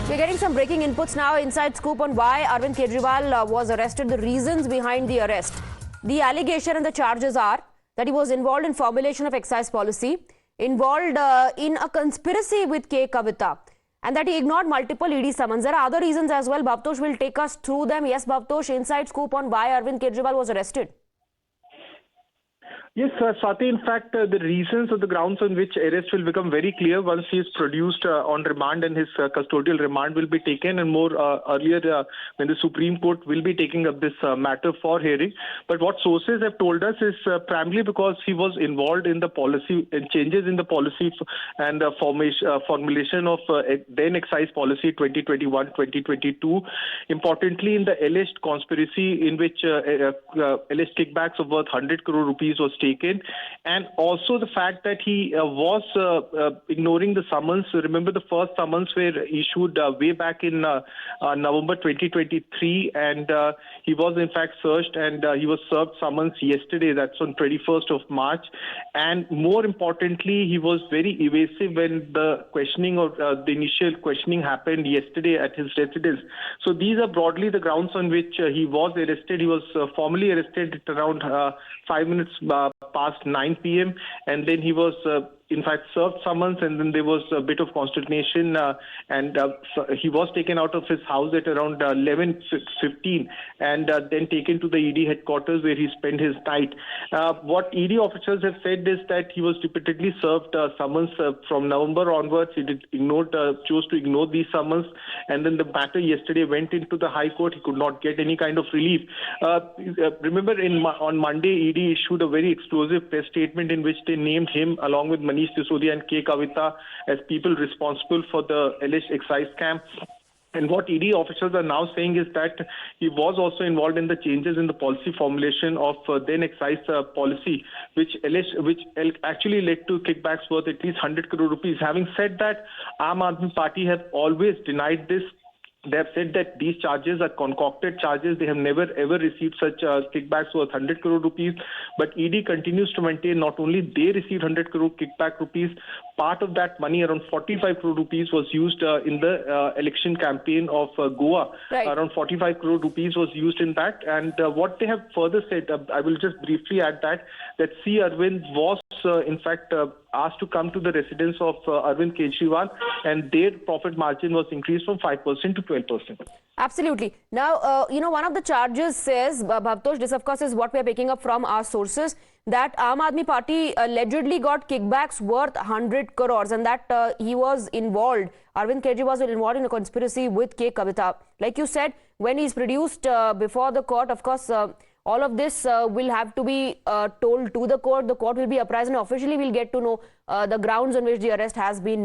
We're getting some breaking inputs now. Inside scoop on why Arvind Kejriwal was arrested, the reasons behind the arrest. The allegation and the charges are that he was involved in formulation of excise policy, involved in a conspiracy with K. Kavita, and that he ignored multiple ED summons. There are other reasons as well. Bhavtosh will take us through them. Yes, Bhavtosh, inside scoop on why Arvind Kejriwal was arrested. Yes, Swati, in fact, the reasons or the grounds on which arrest will become very clear once he is produced on remand and his custodial remand will be taken, and more earlier when the Supreme Court will be taking up this matter for hearing. But what sources have told us is primarily because he was involved in the policy and changes in the policy and formulation of then excise policy 2021-2022. Importantly, in the alleged conspiracy in which alleged kickbacks of worth 100 crore rupees was taken, and also the fact that he was ignoring the summons. Remember, the first summons were issued way back in November 2023, and he was in fact searched, and he was served summons yesterday, that's on 21st of March. And more importantly, he was very evasive when the questioning or the initial questioning happened yesterday at his residence. So these are broadly the grounds on which he was arrested. He was formally arrested at around 5 minutes past 9 p.m. and then he was in fact served summons, and then there was a bit of consternation and he was taken out of his house at around 11:15 and then taken to the ED headquarters where he spent his night. What ED officials have said is that he was repeatedly served summons from November onwards. He chose to ignore these summons, and then the matter yesterday went into the High Court. He could not get any kind of relief. Remember, on Monday, ED issued a very explosive press statement in which they named him along with Manish Sisodia and K. Kavita as people responsible for the alleged excise scam. And what ED officials are now saying is that he was also involved in the changes in the policy formulation of then excise policy, which actually led to kickbacks worth at least 100 crore rupees. Having said that, Aam Aadmi Party have always denied this. They have said that these charges are concocted charges. They have never ever received such kickbacks worth 100 crore rupees. But ED continues to maintain not only they received 100 crore kickback rupees, part of that money, around 45 crore rupees, was used in the election campaign of Goa. Right. Around 45 crore rupees was used in that. And what they have further said, I will just briefly add that C. Arvind was in fact asked to come to the residence of Arvind Kejriwal, and their profit margin was increased from 5% to 12%. Absolutely. Now, one of the charges says, Bhavtosh, this of course is what we are picking up from our sources, that Aam Aadmi Party allegedly got kickbacks worth 100 crores and that he was involved, Arvind Kejriwal was involved in a conspiracy with K. Kavita. Like you said, when he's produced before the court, of course, all of this will have to be told to the court. The court will be apprised and officially we'll get to know the grounds on which the arrest has been made.